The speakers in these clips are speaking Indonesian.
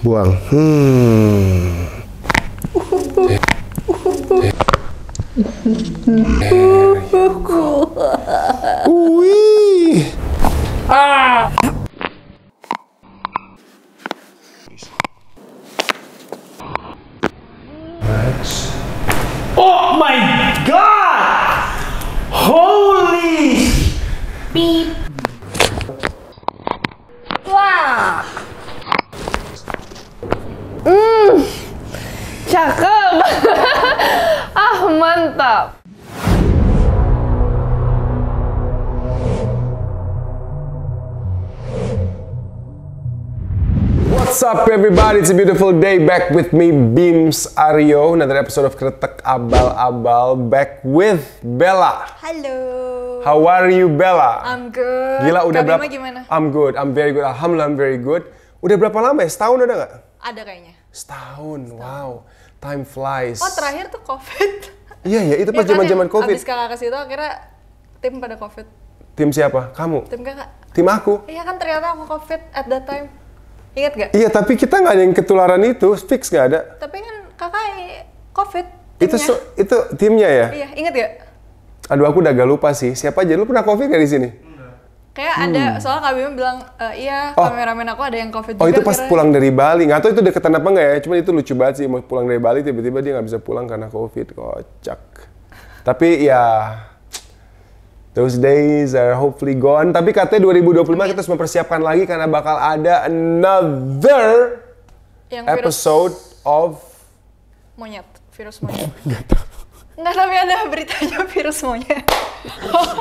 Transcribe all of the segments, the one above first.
Buang. Wih. Oh my god! Holy! Beep. Wah. Cakep. Mantap. What's up everybody, it's a beautiful day back with me, Bims Aryo. Another episode of Kretek Abal-Abal, back with Bella. Halo. How are you, Bella? I'm good. Gila, udah Kak berapa? Bima gimana? I'm good, I'm very good. Alhamdulillah, I'm very good. Udah berapa lama ya? Setahun udah nggak? Ada kayaknya. Setahun, wow. Time flies. Oh, terakhir tuh COVID. Iya, ya, itu pas zaman-zaman COVID. Abis kakak ke situ akhirnya tim pada COVID. Tim siapa? Kamu? Tim kakak. Tim aku? Iya kan ternyata aku COVID at that time. Ingat gak? Iya, tapi kita nggak ada yang ketularan itu, fix nggak ada. Tapi kan kakak COVID Itu timnya. itu timnya ya? Iya, ingat gak? Aduh, aku udah agak lupa sih. Siapa aja? Lu pernah COVID nggak di sini? Kayak ada, soalnya Kak Bima bilang, iya Oh. kameramen aku ada yang COVID Oh, juga. itu pas akhirnya. pulang dari Bali. Nggak tahu itu deketan apa nggak ya? Cuman itu lucu banget sih. Mau pulang dari Bali, tiba-tiba dia nggak bisa pulang karena COVID. Kocak. Tapi ya, those days are hopefully gone. Tapi katanya 2025 kita harus mempersiapkan lagi karena bakal ada another Yang episode of... monyet, virus monyet. Nggak, tapi ada beritanya virus monyet.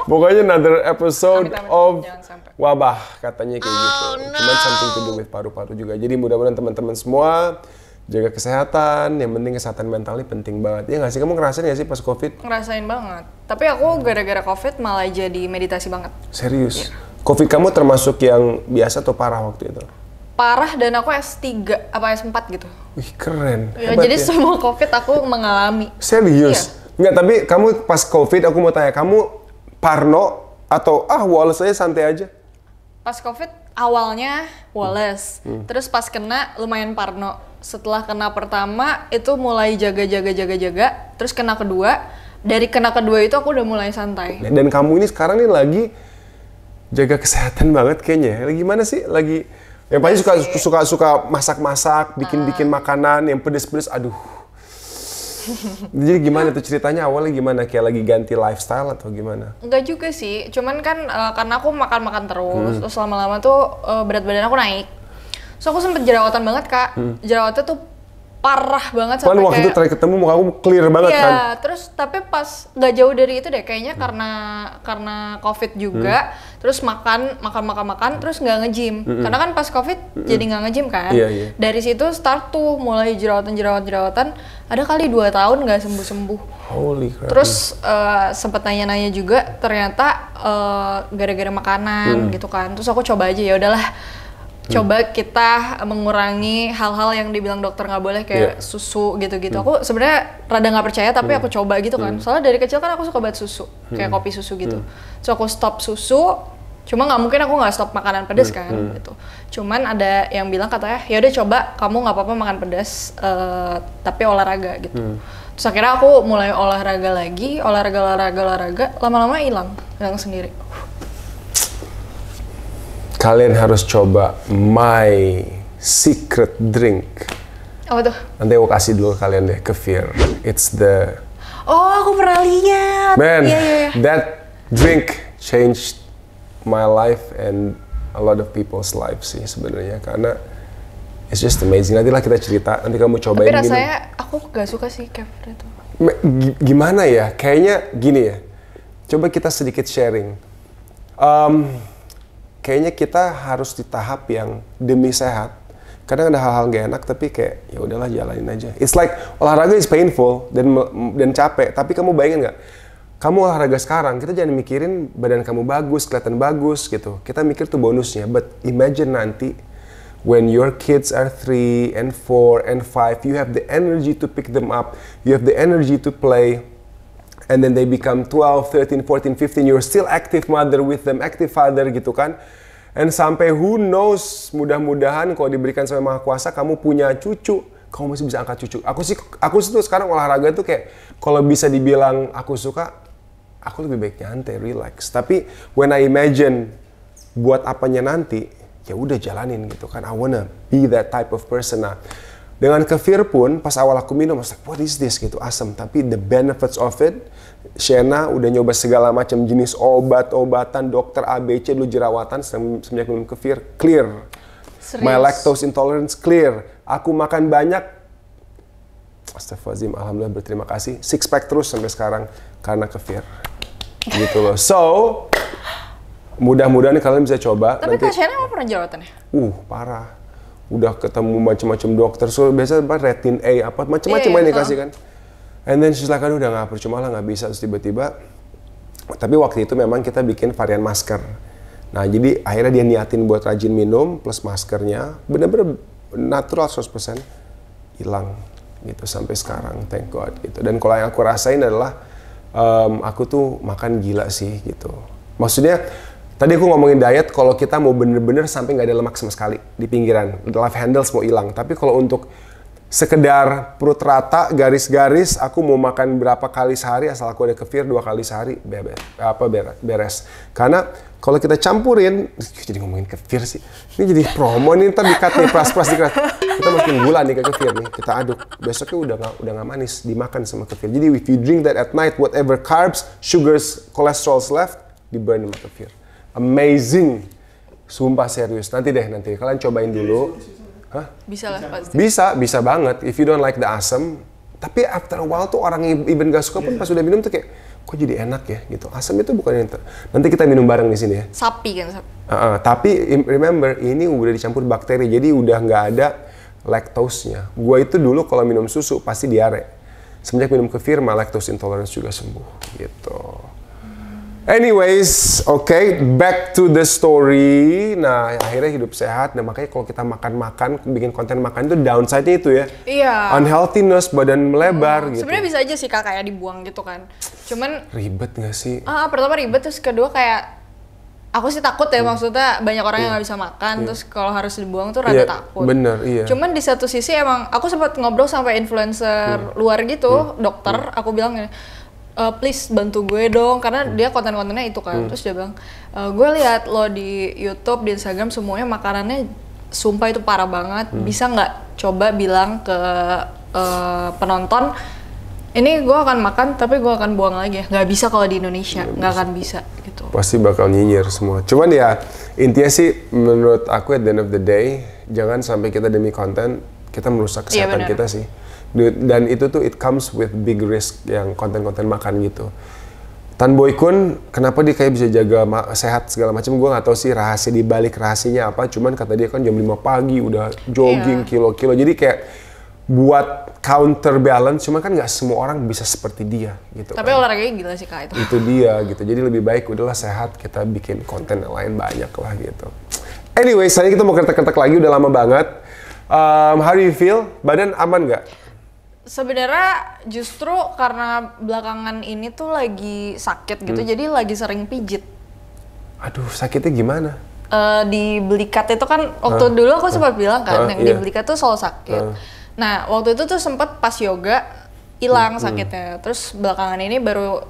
Pokoknya another episode Amit-amit, of jangan sampai. wabah, katanya kayak gitu. Cuman something to do with paru-paru juga. Jadi mudah-mudahan teman-teman semua jaga kesehatan. Yang penting kesehatan mental ini penting banget. Ya nggak sih? Kamu ngerasain nggak sih pas COVID? Ngerasain banget. Tapi aku gara-gara COVID malah jadi meditasi banget. Serius? COVID kamu termasuk yang biasa atau parah waktu itu? Parah, dan aku S3 apa S4 gitu. Wih, keren. Ya, Hebat jadi ya. semua COVID aku mengalami. Serius? Nggak, tapi kamu pas COVID aku mau tanya, kamu parno atau Wallace aja santai aja? Pas COVID awalnya Wallace, terus pas kena lumayan parno. Setelah kena pertama itu mulai jaga, terus kena kedua. Dari kena kedua itu aku udah mulai santai. Dan kamu ini sekarang nih lagi jaga kesehatan banget kayaknya. Lagi gimana sih? Lagi yang pasti suka masak-masak, bikin makanan yang pedes-pedes. Aduh. Jadi gimana tuh ceritanya, awalnya gimana? Kayak lagi ganti lifestyle atau gimana? Enggak juga sih, cuman kan karena aku makan-makan terus, terus lama-lama tuh berat badan aku naik. So aku sempet jerawatan banget, Kak. Jerawatnya tuh parah banget Soalnya sampai waktu itu kayak... terakhir ketemu muka kamu clear banget Iya, kan? terus tapi pas nggak jauh dari itu deh, kayaknya karena COVID juga, terus makan, terus nggak nge-gym. Karena kan pas COVID jadi nggak nge-gym kan. Iya, iya. Dari situ start tuh mulai jerawatan. Ada kali 2 tahun nggak sembuh. Holy crap. Terus sempet nanya-nanya juga, ternyata gara-gara makanan gitu kan. Terus aku coba aja, ya udahlah. Coba kita mengurangi hal-hal yang dibilang dokter nggak boleh, kayak susu gitu-gitu. Aku sebenarnya rada nggak percaya, tapi aku coba gitu kan. Soalnya dari kecil kan aku suka banget susu, kayak kopi susu gitu. So aku stop susu, cuma nggak mungkin aku nggak stop makanan pedas kan gitu. Cuman ada yang bilang katanya, ya udah coba kamu nggak apa-apa makan pedas, tapi olahraga gitu. Terus akhirnya aku mulai olahraga lagi, olahraga, lama-lama hilang sendiri. Kalian harus coba my secret drink. Apa tuh? Nanti aku kasih dulu kalian deh ke Fir. It's the... Oh, aku pernah lihat. Man, Iya. that drink changed my life and a lot of people's lives sih sebenarnya, karena it's just amazing. Nantilah kita cerita, nanti kamu cobain. Tapi rasanya aku gak suka sih kefir itu. Gimana ya? Kayaknya gini ya. Coba kita sedikit sharing. Kayaknya kita harus di tahap yang demi sehat. Kadang ada hal-hal gak enak, tapi kayak ya udahlah jalanin aja. It's like olahraga is painful dan capek. Tapi kamu bayangin nggak? Kamu olahraga sekarang, kita jangan mikirin badan kamu bagus, kelihatan bagus gitu. Kita mikir tuh bonusnya. But imagine nanti when your kids are 3 and 4 and 5, you have the energy to pick them up. You have the energy to play. And then they become 12, 13, 14, 15, you're still active mother with them, active father gitu kan. And sampai who knows, mudah-mudahan kalau diberikan sama Maha Kuasa kamu punya cucu, kamu masih bisa angkat cucu. Aku sih tuh sekarang olahraga tuh kayak kalau bisa dibilang aku suka, aku lebih baik nyantai, relax. Tapi when I imagine buat apanya nanti, ya udah jalanin gitu kan. I wanna be that type of person. Nah, dengan kefir pun pas awal aku minum, I was like, what is this gitu, asam. Tapi the benefits of it, Shena udah nyoba segala macam jenis obat-obatan, dokter ABC dulu jerawatan, semenjak minum kefir, clear. Serius? My lactose intolerance clear. Aku makan banyak, astagfirullahaladzim, alhamdulillah berterima kasih. Six pack terus sampai sekarang karena kefir. Gitu loh. So, mudah-mudahan kalian bisa coba. Tapi Kak Shena emang pernah jerawatannya? Parah. Udah ketemu macam-macam dokter. So, biasa retin A, apa macam-macam yang dikasih kan. And then she's like, aduh udah nggak percuma lah, nggak bisa. Terus tiba-tiba, tapi waktu itu memang kita bikin varian masker. Nah, jadi akhirnya dia niatin buat rajin minum plus maskernya. Bener-bener natural 100%. Hilang gitu sampai sekarang, thank God gitu. Dan kalau yang aku rasain adalah, aku tuh makan gila sih gitu. Maksudnya, tadi aku ngomongin diet, kalau kita mau bener-bener sampai nggak ada lemak sama sekali di pinggiran, love handles mau hilang. Tapi kalau untuk sekedar perut rata, garis-garis, aku mau makan berapa kali sehari, asal aku ada kefir 2 kali sehari, beres. Karena kalau kita campurin, jadi ngomongin kefir sih, ini jadi promo nih, ntar di-cut nih, pras-pras di-cut. Kita masukin gula nih ke kefir nih, kita aduk. Besoknya udah nggak manis, dimakan sama kefir. Jadi if you drink that at night, whatever carbs, sugars, cholesterols left, di-burn sama kefir. Amazing. Sumpah serius. Nanti kalian cobain dulu. Hah? Bisa lah pasti. Bisa banget. If you don't like the asam, tapi after a while tuh orang even gak suka pun pas udah minum tuh kayak, kok jadi enak ya gitu. Asam itu bukan yang nanti kita minum bareng di sini ya. Sapi kan sapi. Tapi remember ini udah dicampur bakteri, jadi udah nggak ada laktosnya. Gua itu dulu kalau minum susu pasti diare. Semenjak minum kefir, malah lactose intolerance juga sembuh gitu. Anyways, back to the story. Nah, akhirnya hidup sehat. Nah, makanya kalau kita makan-makan, bikin konten makan itu downside-nya itu ya. Iya. Unhealthiness, badan melebar gitu. Sebenarnya bisa aja sih Kak kayak dibuang gitu kan. Cuman ribet nggak sih? Pertama ribet, terus kedua kayak aku sih takut ya, maksudnya banyak orang yang nggak bisa makan, terus kalau harus dibuang tuh rada takut. Bener, iya. Cuman di satu sisi emang aku sempat ngobrol sampai influencer luar gitu, dokter, aku bilang gini, please bantu gue dong, karena dia konten-kontennya itu kan. Terus dia bilang, gue lihat lo di YouTube, di Instagram semuanya makanannya sumpah itu parah banget. Bisa nggak coba bilang ke penonton, ini gue akan makan tapi gue akan buang lagi ya. Nggak bisa kalau di Indonesia, nggak akan bisa gitu. Pasti bakal nyinyir semua. Cuman ya intinya sih menurut aku at the end of the day, jangan sampai kita demi konten kita merusak kesehatan kita sih. Dan itu tuh it comes with big risk yang konten-konten makan gitu. Tan Boy Kun, kenapa dia kayak bisa jaga sehat segala macam, gue nggak tahu sih rahasia di balik rahasianya apa. Cuman kata dia kan jam 5 pagi udah jogging kilo-kilo. Jadi kayak buat counterbalance, cuma kan nggak semua orang bisa seperti dia gitu. Tapi olahraganya gila sih Kak itu. Itu dia gitu. Jadi lebih baik udahlah sehat, kita bikin konten yang lain banyak lah gitu. Anyway, selanjutnya kita mau kertek-kertek lagi, udah lama banget. How do you feel? Badan aman nggak? Sebenarnya justru karena belakangan ini tuh lagi sakit gitu, jadi lagi sering pijit. Aduh, sakitnya gimana? Di belikat itu kan waktu dulu aku sempat bilang kan, yang di belikat tuh selalu sakit. Nah, waktu itu tuh sempat pas yoga hilang sakitnya. Terus belakangan ini baru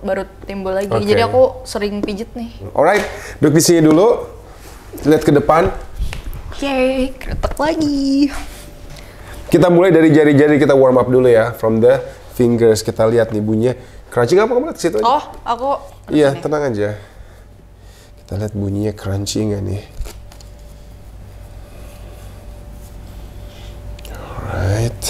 timbul lagi. Jadi aku sering pijit nih. Alright, duduk di sini dulu. Lihat ke depan. Oke, kretek lagi. Kita mulai dari jari-jari, kita warm up dulu ya. From the fingers, kita lihat nih bunyinya. Crunchy nggak apa kamu lihat ke situ aja? Oh, aku... Iya, tenang aja. Kita lihat bunyinya crunchy nggak nih. Alright.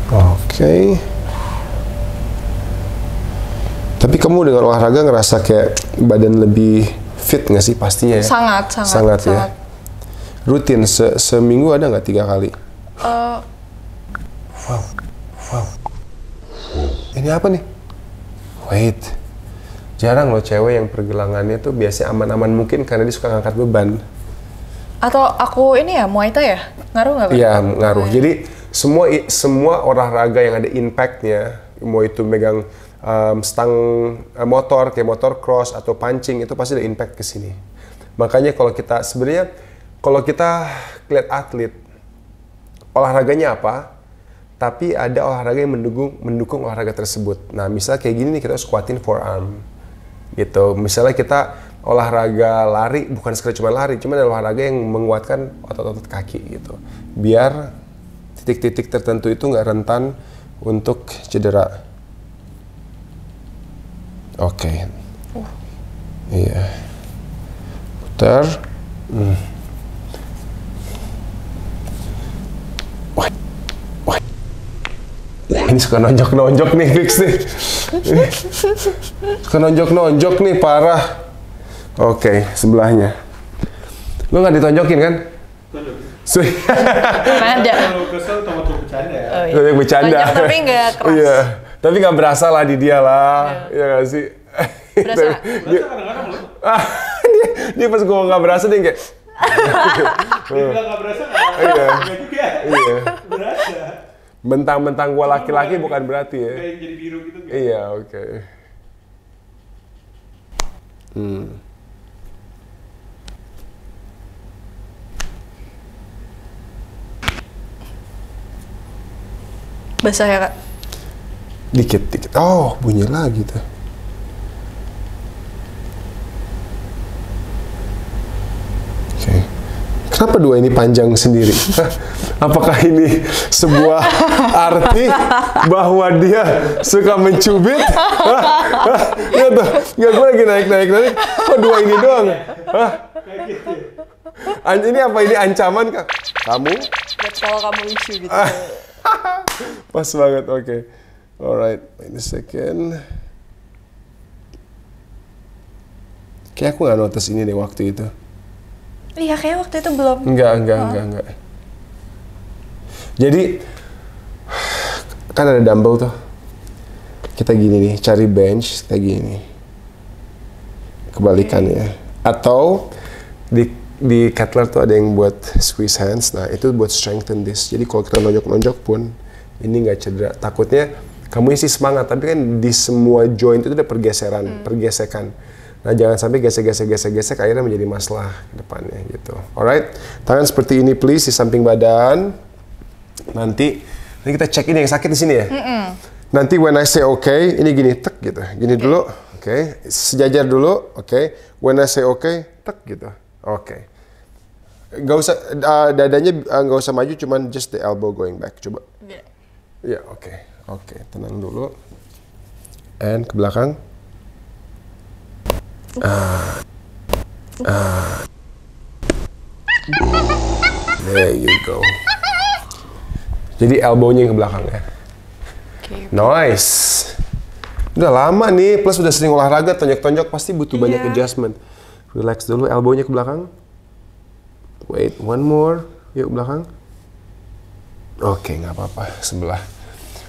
Oke. Tapi kamu dengan olahraga ngerasa kayak badan lebih fit nggak sih pastinya ya? Sangat ya. Rutin seminggu ada nggak 3 kali? Wow. Ini apa nih? Wait. Jarang loh cewek yang pergelangannya tuh biasanya aman-aman mungkin karena dia suka ngangkat beban. Atau aku ini ya Muay Thai ya? Ngaruh nggak? Iya, ngaruh. Jadi semua olahraga yang ada impact-nya, mau itu megang stang motor kayak motor cross atau pancing, itu pasti ada impact ke sini. Makanya kalau kita lihat atlet, olahraganya apa, tapi ada olahraga yang mendukung olahraga tersebut. Nah, misalnya kayak gini nih, kita squatting forearm gitu. Misalnya kita olahraga lari, bukan sekedar cuma lari, cuma ada olahraga yang menguatkan otot-otot kaki gitu. Biar titik-titik tertentu itu nggak rentan untuk cedera. Oke. Iya. Putar. Ini suka nonjok-nonjok nih, Fix nih. Suka nonjok-nonjok nih, parah. Oke, sebelahnya. Lu nggak ditonjokin kan? Ada. Kalau kesel tomat bercanda ya. Oh, Yang bercanda. Tonjok tapi nggak keras. Iya. Tapi nggak berasa lah di dia lah. Iya nggak sih? Berasa. Berasa kadang-kadang loh. dia pas gua nggak berasa dia kayak. Dia bilang nggak berasa nggak juga. Iya. Berasa. Bentang-bentang gua laki-laki bukan berarti ya. Kayak jadi biru gitu. Iya, oke. Basah ya, Kak? Dikit-dikit. Oh, bunyi lagi tuh. Oke. Kenapa dua ini panjang sendiri? Apakah ini sebuah arti bahwa dia suka mencubit? Lihat tuh, nggak, gue lagi naik. Kok dua ini doang? Ini apa, ini ancaman Kak? Kamu? Buat kalau kamu lucu gitu. Pas banget, oke. Alright, wait a second. Kayak aku nggak notice ini deh waktu itu. Iya, kayak waktu itu belum. Enggak. Jadi, kan ada dumbbell tuh. Kita gini nih, cari bench, kita gini. Kebalikannya. Atau, di Kettler tuh ada yang buat Swiss hands. Nah, itu buat strengthen this. Jadi, kalau kita nonjok-nonjok pun, ini nggak cedera. Takutnya, kamu isi semangat, tapi kan di semua joint itu ada pergesekan. Nah, jangan sampai gesek, akhirnya menjadi masalah ke depannya gitu. Alright, tangan seperti ini please di samping badan. Nanti kita cek ini yang sakit di sini ya. Nanti when I say okay, ini gini, tek gitu. Gini dulu, oke. Sejajar dulu, oke. When I say okay, tek gitu. Oke. Gak usah, dadanya gak usah maju, cuman just the elbow going back. Coba. Ya, oke. Tenang dulu. And ke belakang. There you go. Jadi elbow-nya yang ke belakang ya. Nice. Udah lama nih, plus udah sering olahraga, tonjok-tonjok pasti butuh banyak adjustment. Relax dulu, elbow-nya ke belakang. Wait, one more. Yuk belakang. Oke, nggak apa-apa, sebelah.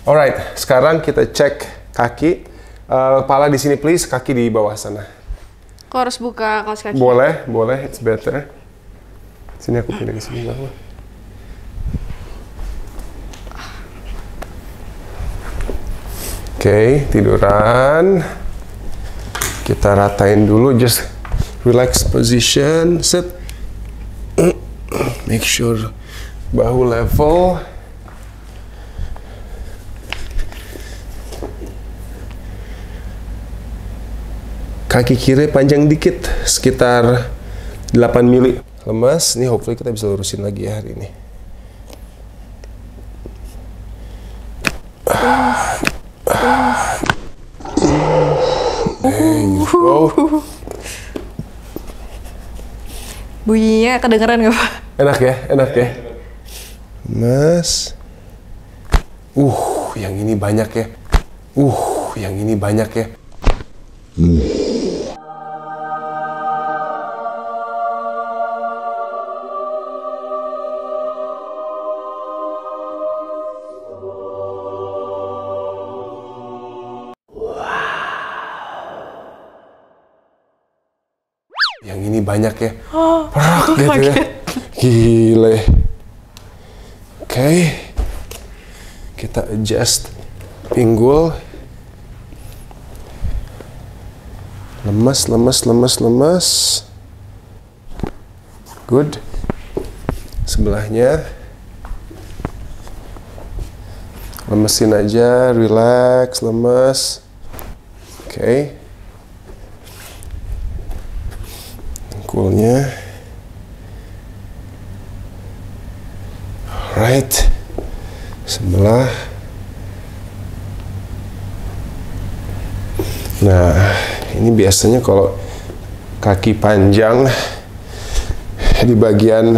Alright, sekarang kita cek kaki. Kepala di sini please, kaki di bawah sana. Kok harus buka kaos kaki? Boleh, it's better. Sini aku pindah ke sini, nggak apa. Oke, tiduran. Kita ratain dulu, just relax position, sit. Make sure bahu level. Kaki kiri panjang dikit, sekitar 8 mili. Lemas, nih hopefully kita bisa lurusin lagi ya hari ini. There you go. Bunyinya kedengeran nggak, Pak? Enak ya. Mas. Yang ini banyak ya. Yang ini banyak ya. Yang ini banyak ya. Perak gitu ya. Gile. Oke. Kita adjust pinggul. Lemas, lemas, lemas, lemas. Good. Sebelahnya. Lemesin aja, relax, lemes. Oke. Pinggulnya. Alright. Sebelah. Nah, ini biasanya kalau kaki panjang di bagian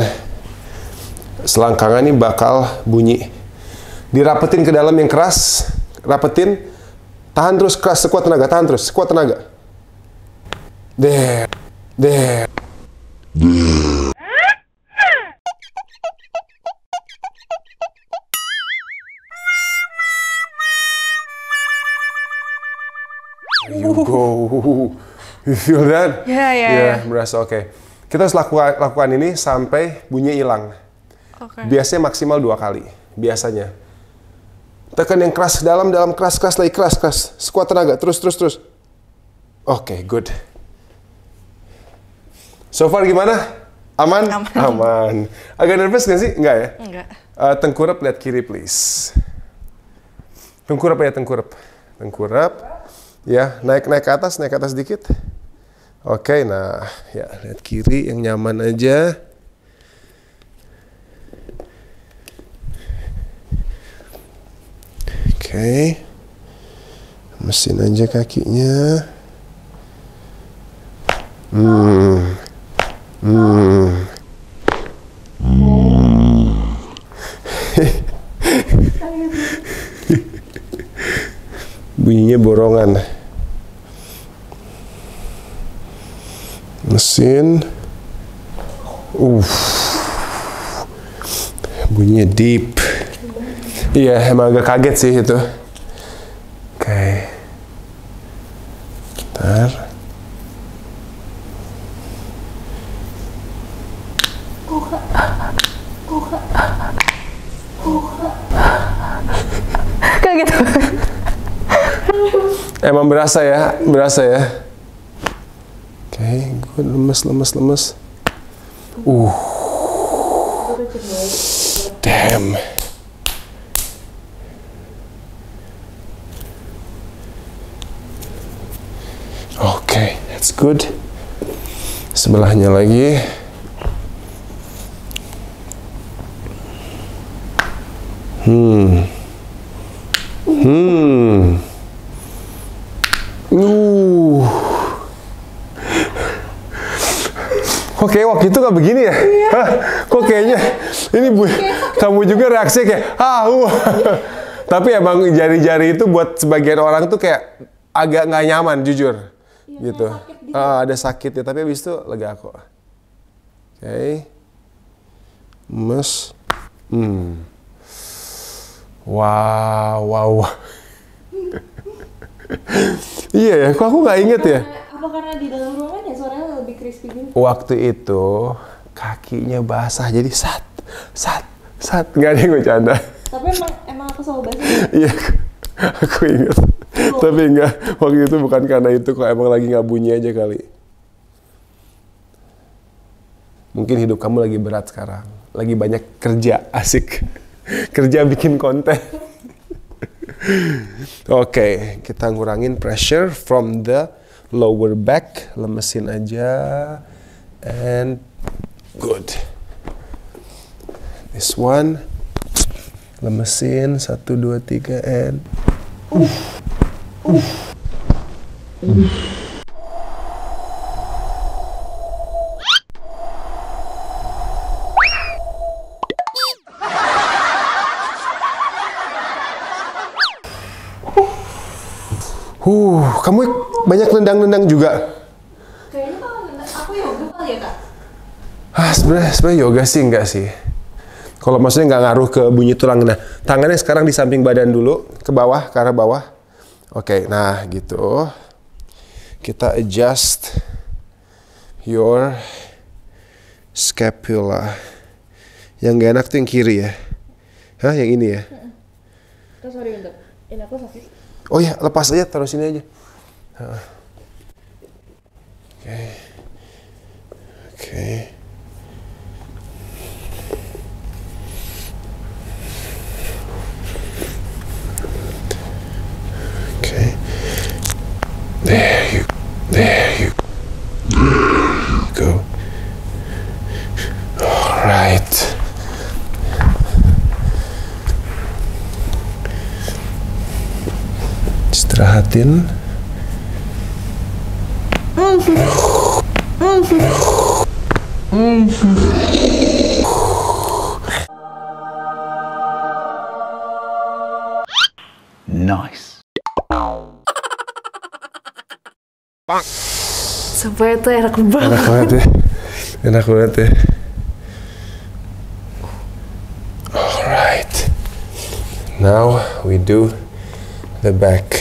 selangkangan ini bakal bunyi. Dirapetin ke dalam yang keras, rapetin, tahan terus keras, sekuat tenaga, tahan terus, sekuat tenaga. There, there. You go. You feel that? Ya. Merasa oke. Kita harus lakukan ini sampai bunyi hilang. Biasanya maksimal 2 kali. Biasanya. Tekan yang keras, dalam, keras, lagi keras. Sekuat tenaga, terus. Oke, good. So far gimana? Aman? Aman. Agak nervous nggak sih? Enggak ya? Enggak. Tengkurap, lihat kiri please. Tengkurap ya, tengkurap. Ya, naik ke atas dikit. Oke, nah, ya lihat kiri yang nyaman aja. Oke. Mesin aja kakinya. Bunyinya borongan. Mesin. Bunyinya deep. Iya, emang agak kaget sih itu. Oke. Bentar. Kaget. Emang berasa ya? Oke, good. Lemes. Damn. Oke, that's good. Sebelahnya lagi. Oke, waktu itu nggak begini ya? Hah? Kok kayaknya ini kamu juga reaksinya kayak Tapi emang jari-jari itu buat sebagian orang tuh kayak agak nggak nyaman, jujur. Gitu. Ada sakit ya, tapi habis itu lega kok. Oke. Mes. Wow. Iya ya, kok aku nggak inget ya? Apa karena di dalam ruangan ya suaranya lebih crispy gitu? Waktu itu kakinya basah jadi sat. Nggak ada yang bercanda. Tapi emang aku selalu basah. Iya, aku inget. Tapi enggak, waktu itu bukan karena itu kok, emang lagi nggak bunyi aja kali. Mungkin hidup kamu lagi berat sekarang, lagi banyak kerja, asik. Kerja bikin konten. Oke, kita ngurangin pressure from the lower back, lemesin aja, and good. This one, lemesin, 1, 2, 3, and kamu banyak nendang-nendang juga. Kayaknya kalau aku yoga kali ya, Kak? Sebenarnya yoga sih enggak sih. Kalau maksudnya nggak ngaruh ke bunyi tulang. Nah, tangannya sekarang di samping badan dulu, ke bawah, ke arah bawah. Oke, nah gitu. Kita adjust your scapula. Yang nggak enak tuh yang kiri ya. Hah, yang ini ya? Sorry bentar. Ini aku sakit. Oh ya, lepas aja, taruh sini aja. Oke. Oke. Okay. There you go. All right. Istirahatin. Nice. Sampai itu enak banget. Enak banget ya. Enak banget ya. Alright. Now we do the back.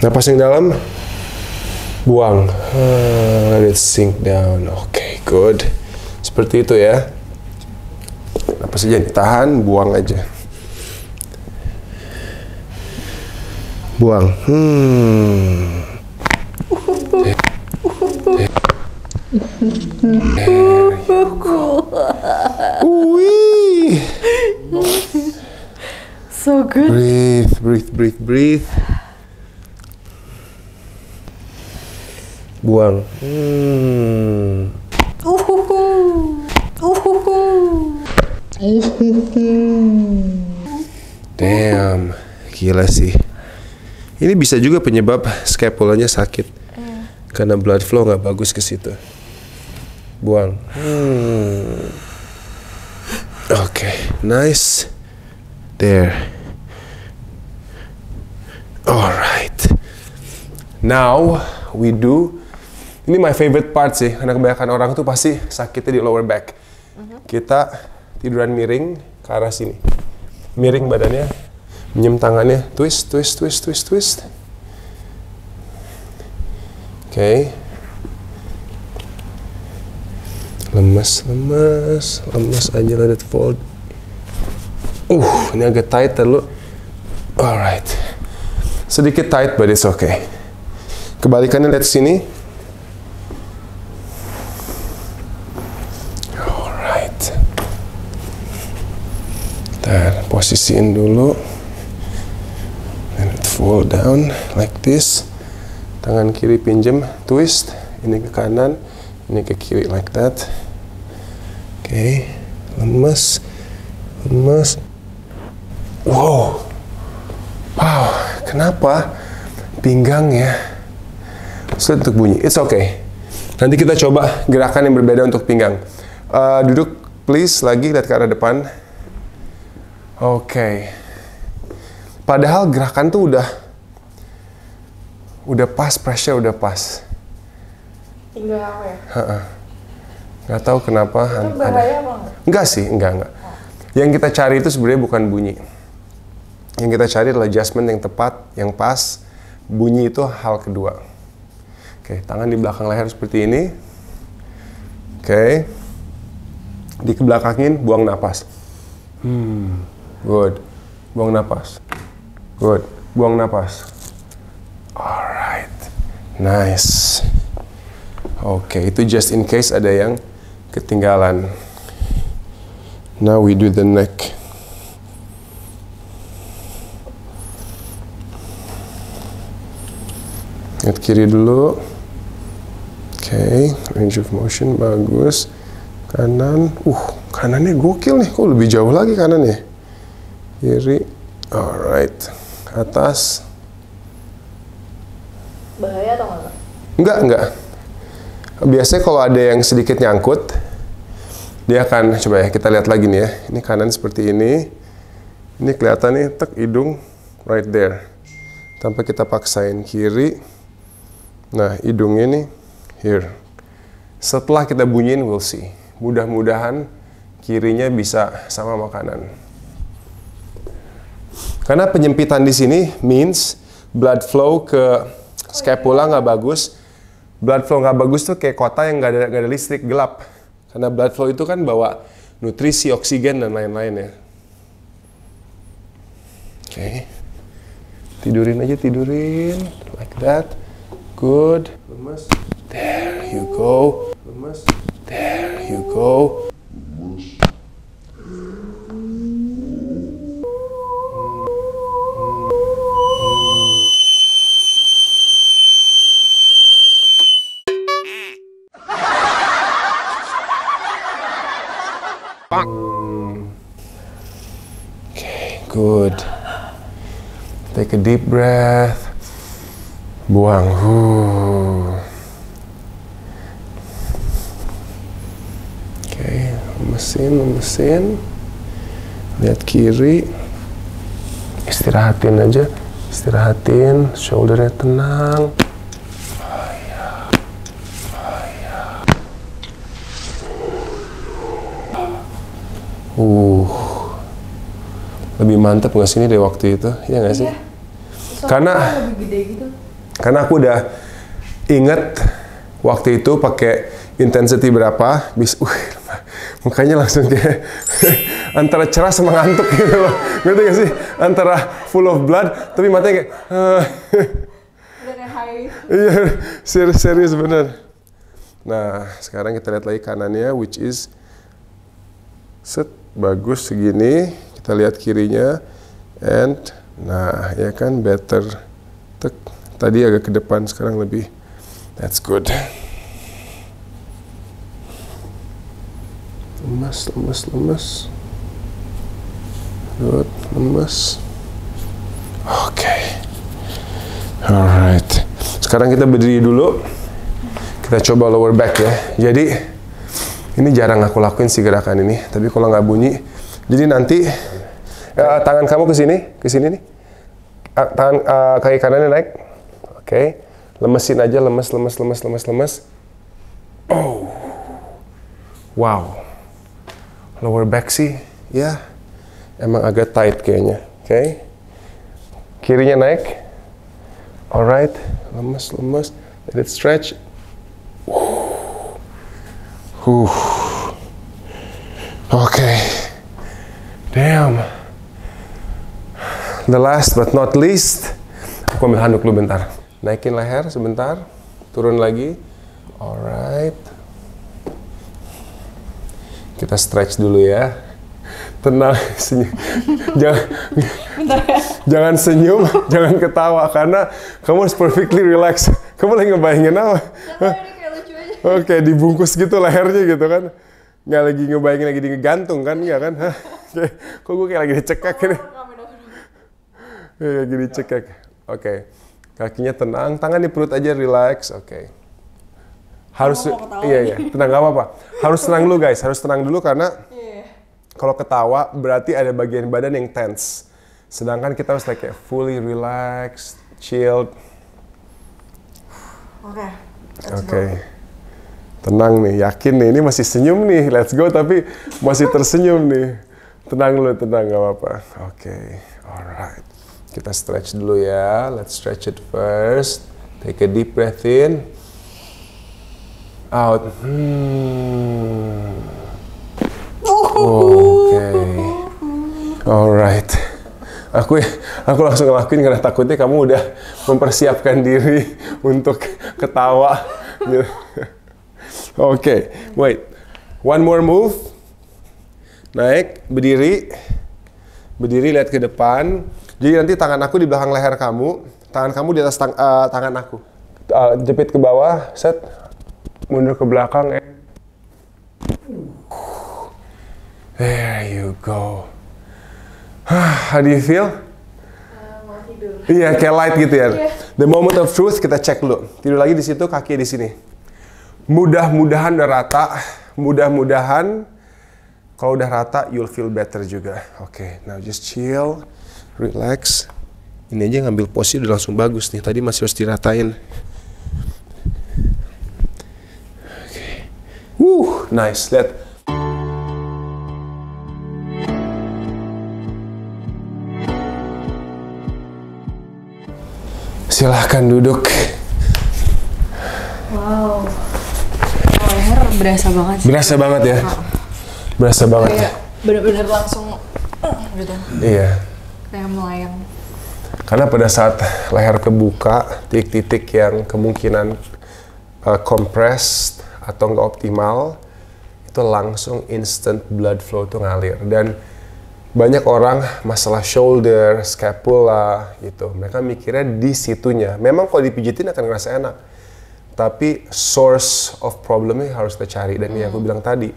Napas yang dalam. Buang. Let it sink down. Oke, good. Seperti itu ya. Napas aja ditahan, buang aja. Buang. Wih. So good. Breathe. Buang. Damn, gila sih. Ini bisa juga penyebab scapulanya sakit. Karena blood flow nggak bagus ke situ. Buang. Oke, nice. There. Alright. Now we do. Ini my favorite part sih, karena kebanyakan orang tuh pasti sakitnya di lower back. Kita tiduran miring ke arah sini. Miring badannya, minjem tangannya, twist. Oke. Lemas aja, let it fold. Ini agak tight terlalu. Alright. Sedikit tight, but it's okay. Kebalikannya lihat sini. Alright. Ntar posisiin dulu. And it fold down like this. Tangan kiri pinjem, twist. Ini ke kanan, ini ke kiri like that. Oke. Lemas. Wow, kenapa pinggang ya sulit untuk bunyi? It's okay. Nanti kita coba gerakan yang berbeda untuk pinggang. Duduk please, lagi lihat ke arah depan. Oke. Padahal gerakan tuh udah pas, pressure udah pas. Tinggal apa ya? Nggak tahu kenapa. Itu bahaya apa enggak? Enggak sih, enggak. Yang kita cari itu sebenarnya bukan bunyi. Yang kita cari adalah adjustment yang tepat, yang pas. Bunyi itu hal kedua. Oke, tangan di belakang leher seperti ini. Oke. Dikebelakangin, buang napas. Good. Buang napas. Good. Buang napas. Alright. Nice. Oke, itu just in case ada yang ketinggalan. Now we do the neck. Lihat kiri dulu. Oke, range of motion bagus. Kanan, kanannya gokil nih. Kok lebih jauh lagi kanannya? Kiri, alright. Atas. Bahaya atau enggak? Enggak. Biasanya kalau ada yang sedikit nyangkut, dia akan, coba ya, kita lihat lagi nih ya. Ini kanan seperti ini. Ini kelihatan nih, hidung right there. Tanpa kita paksain kiri. Nah, hidungnya nih, here. Setelah kita bunyiin, we'll see. Mudah-mudahan kirinya bisa sama sama kanan. Karena penyempitan di sini means blood flow ke scapula nggak bagus. Blood flow nggak bagus tuh kayak kota yang nggak ada listrik, gelap. Karena blood flow itu kan bawa nutrisi, oksigen dan lain-lain ya. Oke. Tidurin aja, tidurin. Like that. Good. Lemes. There you go. Lemes. There you go. Okay, good. Take a deep breath. Buang. Okay, lemesin. Lihat kiri. Istirahatin aja. Istirahatin. Shouldernya tenang. Lebih mantep nggak sini dari waktu itu, ya nggak sih? Karena lebih gede gitu. Karena aku udah inget waktu itu pakai intensity berapa, mukanya langsung kayak antara cerah sama ngantuk gitu loh, ngerti gak sih? Antara full of blood, tapi matanya kayak Udah kayak high. Iya, serius bener. Nah, sekarang kita lihat lagi kanannya, which is set, bagus segini. Kita lihat kirinya, and nah ya kan better. Tek. Tadi agak ke depan, sekarang lebih. That's good. Lemes. Good, lemes. Okay. Alright. Sekarang kita berdiri dulu. Kita coba lower back ya. Jadi ini jarang aku lakuin sih gerakan ini. Tapi kalau nggak bunyi, jadi nanti tangan kamu ke sini nih. Tangan kaki kanannya naik. Oke. Lemesin aja, lemes. Oh. Wow. Lower back sih, ya. Emang agak tight kayaknya. Oke. Kirinya naik. Alright. Lemes. Let it stretch. Okay. Damn. The last but not least, aku ambil handuk dulu bentar. Naikin leher sebentar, turun lagi. Alright. Kita stretch dulu ya. Tenang, senyum. Jangan senyum, jangan ketawa karena kamu harus perfectly relax. Kamu lagi ngebayangin apa? Oke, dibungkus gitu lehernya gitu kan. Nggak lagi ngebayangin lagi digantung kan, nggak kan? Hah? Kok gue kayak lagi dicekek ini? Lagi dicekek. Oke. Kakinya tenang, tangan di perut aja, relax. Oke. Harus, iya, tenang, nggak apa-apa. Harus tenang dulu guys, harus tenang dulu karena kalau ketawa berarti ada bagian badan yang tense. Sedangkan kita harus kayak fully relaxed, chilled. Oke. Tenang nih, yakin nih, ini masih senyum nih, let's go, tapi masih tersenyum nih. Tenang dulu, tenang, gak apa-apa. Oke, alright. Kita stretch dulu ya, let's stretch it first. Take a deep breath in. Out. Oke. Alright. Aku langsung ngelakuin karena takutnya kamu udah mempersiapkan diri untuk ketawa. Oke, wait. One more move. Naik, berdiri. Berdiri, lihat ke depan. Jadi nanti tangan aku di belakang leher kamu, tangan kamu di atas tangan aku. Jepit ke bawah, set. Mundur ke belakang. There you go. How do you feel? Mau tidur. Iya, kayak light gitu ya. The moment of truth kita cek dulu. Tidur lagi di situ, kaki di sini. Mudah-mudahan udah rata. Mudah-mudahan kalau udah rata, you'll feel better juga. Oke, now just chill, relax. Ini aja ngambil posisi udah langsung bagus nih. Tadi masih harus diratain. Oke. Nice. Lihat. Silahkan duduk. Wow. Leher berasa banget sih. Berasa banget ya. Berasa banget. Kayak bener-bener langsung gitu. Iya. Kayak melayang. Karena pada saat leher kebuka, titik-titik yang kemungkinan compressed atau nggak optimal, itu langsung instant blood flow tuh ngalir. Dan banyak orang masalah shoulder, scapula gitu, mereka mikirnya di situnya. Memang kalau dipijitin akan ngerasa enak, tapi source of problemnya harus kita cari. Dan yang aku bilang tadi,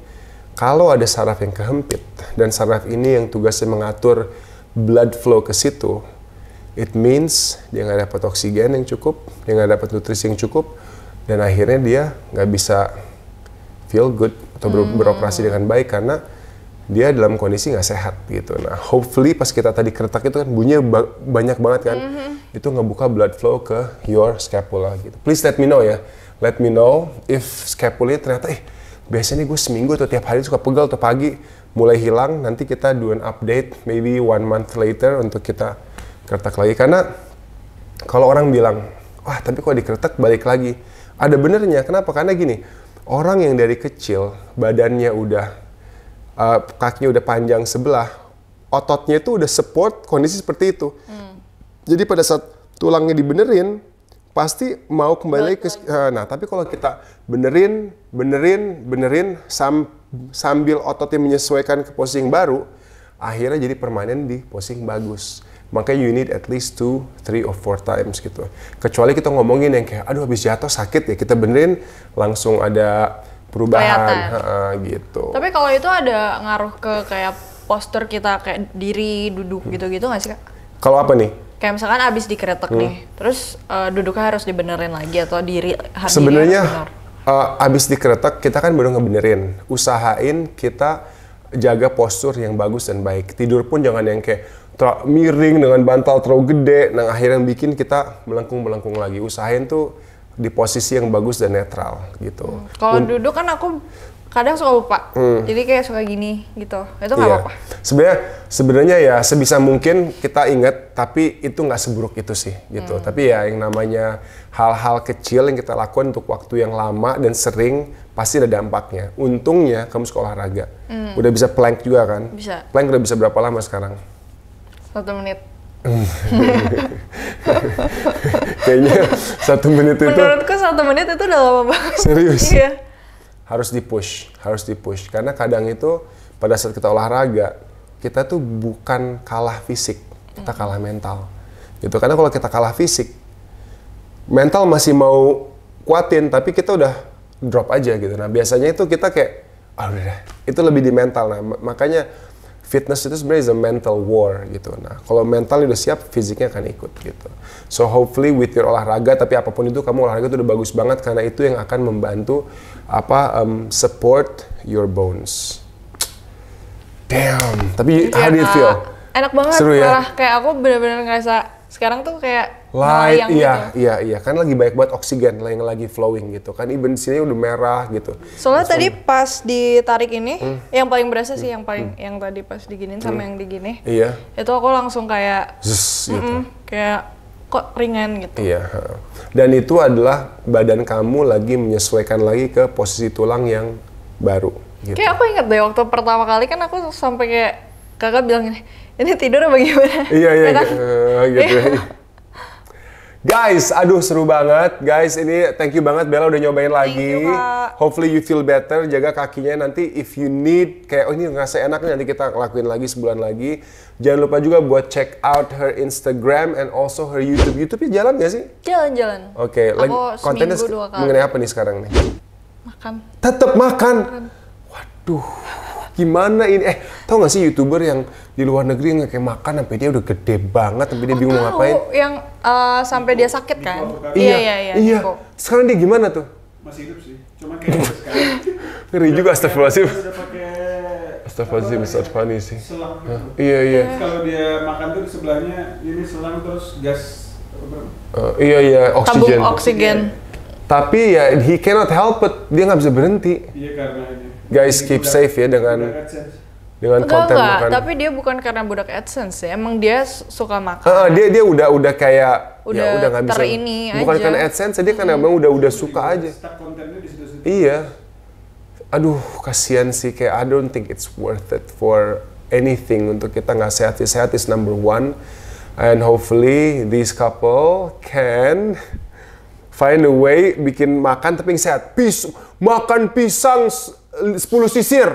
kalau ada saraf yang kehempit, dan saraf ini yang tugasnya mengatur blood flow ke situ, it means dia nggak dapat oksigen yang cukup, dia nggak dapat nutrisi yang cukup, dan akhirnya dia nggak bisa feel good atau beroperasi dengan baik karena dia dalam kondisi nggak sehat gitu. Nah, hopefully pas kita tadi keretak itu kan bunyinya banyak banget kan, itu ngebuka blood flow ke your scapula gitu. Please let me know ya, let me know if scapula ternyata biasanya gue seminggu atau tiap hari suka pegal atau pagi mulai hilang. Nanti kita do an update maybe 1 month later untuk kita keretak lagi. Karena kalau orang bilang, wah tapi kok dikeretak balik lagi, ada benernya. Kenapa? Karena gini, orang yang dari kecil badannya udah kakinya udah panjang sebelah, ototnya itu udah support kondisi seperti itu. Jadi pada saat tulangnya dibenerin, pasti mau kembali ke. Nah, tapi kalau kita benerin sambil ototnya menyesuaikan ke posisi yang baru, akhirnya jadi permanen di posisi yang bagus. Makanya you need at least 2, 3 or 4 times gitu. Kecuali kita ngomongin yang kayak, aduh habis jatuh sakit ya, kita benerin langsung ada perubahan gitu. Tapi kalau itu ada ngaruh ke kayak postur kita, kayak diri, duduk gitu-gitu nggak sih Kak? Kalau apa nih? Kayak misalkan abis dikeretak nih, terus duduknya harus dibenerin lagi atau diri harus sebenarnya bener? abis dikeretak kita kan baru ngebenerin. Usahain kita jaga postur yang bagus dan baik. Tidur pun jangan yang kayak miring dengan bantal terlalu gede, nah akhirnya yang bikin kita melengkung lagi. Usahain tuh di posisi yang bagus dan netral gitu. Kalau duduk kan aku kadang suka lupa, jadi kayak suka gini gitu. Itu nggak apa-apa. Sebenarnya ya sebisa mungkin kita ingat, tapi itu nggak seburuk itu sih gitu. Tapi ya yang namanya hal-hal kecil yang kita lakukan untuk waktu yang lama dan sering pasti ada dampaknya. Untungnya kamu sekolah olahraga, udah bisa plank juga kan? Bisa. Plank udah bisa berapa lama sekarang? 1 menit. Kayaknya 1 menit itu. Menurutku 1 menit itu udah lama banget. Serius? Iya. Harus dipush. Karena kadang itu pada saat kita olahraga, kita tuh bukan kalah fisik, kita kalah mental. Gitu. Karena kalau kita kalah fisik, mental masih mau kuatin, tapi kita udah drop aja gitu. Nah biasanya itu kita kayak, udah, itu lebih di mental. Nah makanya fitness itu sebenarnya is a mental war gitu. Nah, kalau mental udah siap, fisiknya akan ikut gitu. So hopefully with your olahraga, tapi apapun itu kamu olahraga itu udah bagus banget karena itu yang akan membantu support your bones. Damn. Tapi how do you feel? Enak banget. Seru ya? Parah. Kayak aku bener-bener ngerasa sekarang tuh kayak light, melayang gitu. iya. Kan lagi banyak banget oksigen yang lagi flowing gitu. Kan even di sini udah merah gitu. Soalnya tadi pas ditarik ini, yang paling berasa sih yang tadi pas diginin sama yang digini. Iya. Itu aku langsung kayak Zzz, gitu. kayak kok ringan gitu. Iya. Dan itu adalah badan kamu lagi menyesuaikan lagi ke posisi tulang yang baru. Gitu. Kayak aku inget deh waktu pertama kali kan aku sampai kayak kakak bilang ini tidur apa gimana? Iya, Ya kan? gitu. Guys, aduh seru banget. Guys, ini thank you banget Bella udah nyobain lagi. Thank you, Kak. Hopefully you feel better. Jaga kakinya nanti if you need kayak ini ngerasa enak nih, nanti kita lakuin lagi sebulan lagi. Jangan lupa juga buat check out her Instagram and also her YouTube. YouTube-nya jalan nggak sih? Jalan-jalan. Oke, lagi kontennya seminggu 2 kali. mengenai apa nih sekarang nih? Makan. Tetap makan. Waduh. Gimana ini? Tau gak sih YouTuber yang di luar negeri yang kayak makan sampai dia udah gede banget, sampai dia bingung mau ngapain? Yang sampai dia sakit kan? Iya. Niko. Sekarang dia gimana tuh? Masih hidup sih, cuma kayak sekarang. Ngeri juga, astagfirullahaladzim. Udah pakai Astagfirullahaladzim, it's not funny sih. selang. Iya. Terus kalau dia makan tuh di sebelahnya ini selang terus gas. Iya, Tabung oksigen. oksigen. Tapi ya, he cannot help it. Dia nggak bisa berhenti. Iya karena ini. Guys, keep safe ya dengan konten Enggak, makan. tapi dia bukan karena budak AdSense ya. Emang dia suka makan. Dia udah kayak Udah ya udah nggak bisa. ini Bukan aja. karena AdSense, dia karena emang udah suka aja. Start kontennya di situ-situ. Iya. aduh kasihan sih, kayak I don't think it's worth it for anything untuk kita nggak sehat is number one, and hopefully this couple can find a way bikin makan tapi yang sehat. Makan pisang 10 sisir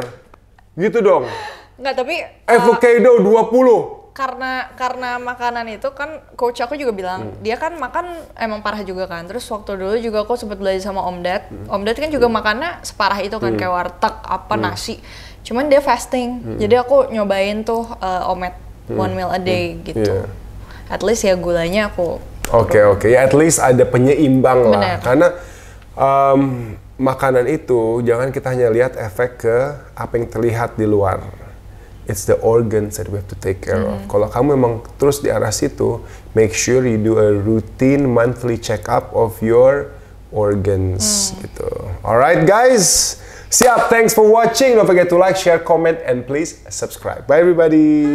gitu dong. Nggak, tapi avocado 20. Karena makanan itu kan coach aku juga bilang dia kan makan emang parah juga kan. Terus waktu dulu juga aku sempat belajar sama Om Dad. Om Dad kan juga makannya separah itu kan, kayak warteg apa nasi. Cuman dia fasting. Jadi aku nyobain tuh omet one meal a day gitu. At least ya gulanya aku Oke. Ya at least ada penyeimbang lah. Bener. Karena makanan itu jangan kita hanya lihat efek ke apa yang terlihat di luar. It's the organs that we have to take care of. Kalau kamu memang terus di arah situ, make sure you do a routine monthly check-up of your organs gitu. Alright guys, siap. Thanks for watching. Don't forget to like, share, comment, and please subscribe. Bye everybody.